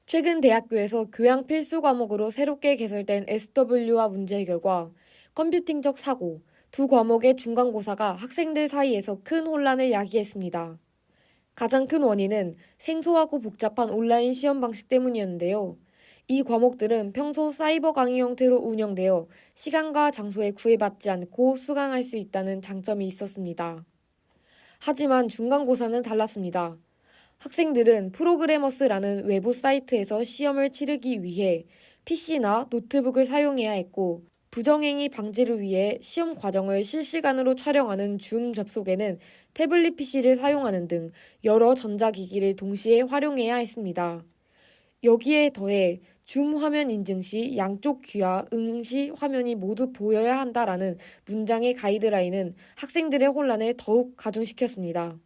최근 대학교에서 교양 필수 과목으로 새롭게 개설된 SW와 문제 해결과 컴퓨팅적 사고 두 과목의 중간고사가 학생들 사이에서 큰 혼란을 야기했습니다. 가장 큰 원인은 생소하고 복잡한 온라인 시험 방식 때문이었는데요. 이 과목들은 평소 사이버 강의 형태로 운영되어 시간과 장소에 구애받지 않고 수강할 수 있다는 장점이 있었습니다. 하지만 중간고사는 달랐습니다. 학생들은 프로그래머스라는 외부 사이트에서 시험을 치르기 위해 PC나 노트북을 사용해야 했고, 부정행위 방지를 위해 시험 과정을 실시간으로 촬영하는 줌 접속에는 태블릿 PC를 사용하는 등 여러 전자기기를 동시에 활용해야 했습니다. 여기에 더해 줌 화면 인증 시 양쪽 귀와 응시 화면이 모두 보여야 한다라는 문장의 가이드라인은 학생들의 혼란을 더욱 가중시켰습니다.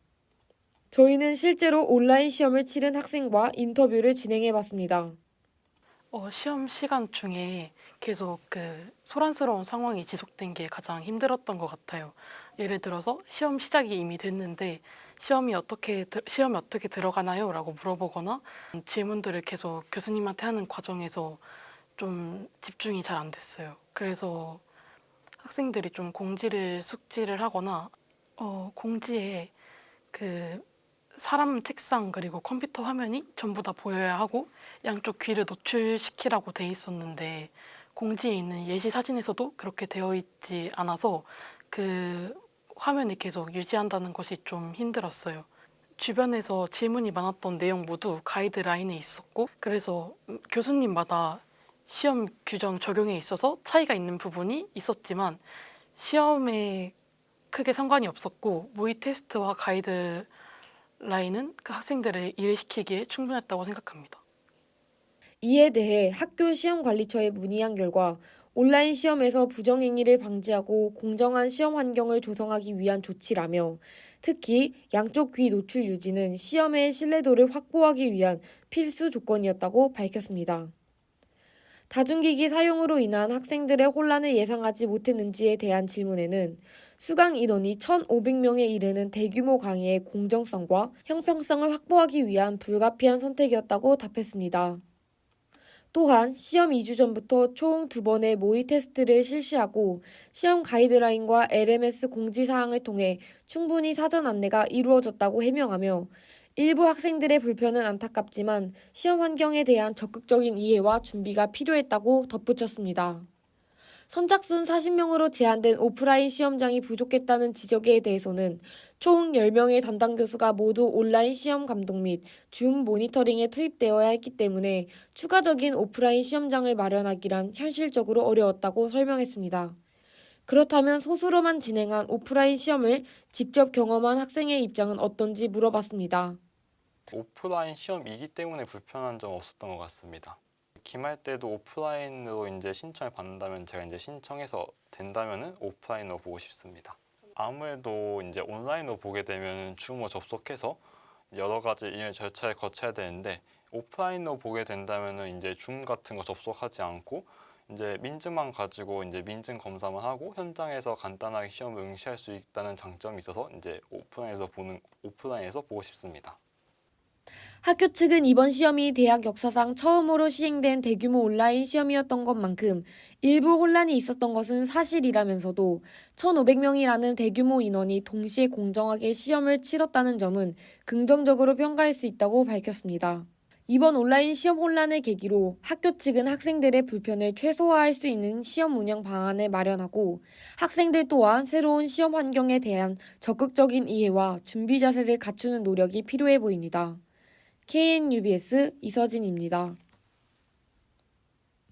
저희는 실제로 온라인 시험을 치른 학생과 인터뷰를 진행해봤습니다. 시험 시간 중에 계속 소란스러운 상황이 지속된 게 가장 힘들었던 것 같아요. 예를 들어서 시험 시작이 이미 됐는데 시험이 어떻게 들어가나요? 라고 물어보거나 질문들을 계속 교수님한테 하는 과정에서 좀 집중이 잘 안 됐어요. 그래서 학생들이 좀 숙지를 하거나 공지에 사람 책상 그리고 컴퓨터 화면이 전부 다 보여야 하고 양쪽 귀를 노출시키라고 돼 있었는데 공지에 있는 예시 사진에서도 그렇게 되어 있지 않아서 화면을 계속 유지한다는 것이 좀 힘들었어요. 주변에서 질문이 많았던 내용 모두 가이드라인에 있었고 그래서 교수님마다 시험 규정 적용에 있어서 차이가 있는 부분이 있었지만 시험에 크게 상관이 없었고 모의 테스트와 가이드라인은 학생들을 이해시키기에 충분했다고 생각합니다. 이에 대해 학교 시험관리처에 문의한 결과 온라인 시험에서 부정행위를 방지하고 공정한 시험 환경을 조성하기 위한 조치라며 특히 양쪽 귀 노출 유지는 시험의 신뢰도를 확보하기 위한 필수 조건이었다고 밝혔습니다. 다중기기 사용으로 인한 학생들의 혼란을 예상하지 못했는지에 대한 질문에는 수강 인원이 1,500명에 이르는 대규모 강의의 공정성과 형평성을 확보하기 위한 불가피한 선택이었다고 답했습니다. 또한 시험 2주 전부터 총 2번의 모의 테스트를 실시하고 시험 가이드라인과 LMS 공지사항을 통해 충분히 사전 안내가 이루어졌다고 해명하며 일부 학생들의 불편은 안타깝지만 시험 환경에 대한 적극적인 이해와 준비가 필요했다고 덧붙였습니다. 선착순 40명으로 제한된 오프라인 시험장이 부족했다는 지적에 대해서는 총 10명의 담당 교수가 모두 온라인 시험 감독 및 줌 모니터링에 투입되어야 했기 때문에 추가적인 오프라인 시험장을 마련하기란 현실적으로 어려웠다고 설명했습니다. 그렇다면 소수로만 진행한 오프라인 시험을 직접 경험한 학생의 입장은 어떤지 물어봤습니다. 오프라인 시험이기 때문에 불편한 점 없었던 것 같습니다. 기말 때도 오프라인으로 이제 신청을 받는다면 제가 이제 신청해서 된다면은 오프라인으로 보고 싶습니다. 아무래도 이제 온라인으로 보게 되면 줌으로 접속해서 여러 가지 이런 절차를 거쳐야 되는데 오프라인으로 보게 된다면은 이제 줌 같은 거 접속하지 않고 이제 민증만 가지고 이제 민증 검사만 하고 현장에서 간단하게 시험을 응시할 수 있다는 장점이 있어서 이제 오프라인에서 보고 싶습니다. 학교 측은 이번 시험이 대학 역사상 처음으로 시행된 대규모 온라인 시험이었던 것만큼 일부 혼란이 있었던 것은 사실이라면서도 1,500명이라는 대규모 인원이 동시에 공정하게 시험을 치렀다는 점은 긍정적으로 평가할 수 있다고 밝혔습니다. 이번 온라인 시험 혼란을 계기로 학교 측은 학생들의 불편을 최소화할 수 있는 시험 운영 방안을 마련하고 학생들 또한 새로운 시험 환경에 대한 적극적인 이해와 준비 자세를 갖추는 노력이 필요해 보입니다. KNUBS 이서진입니다.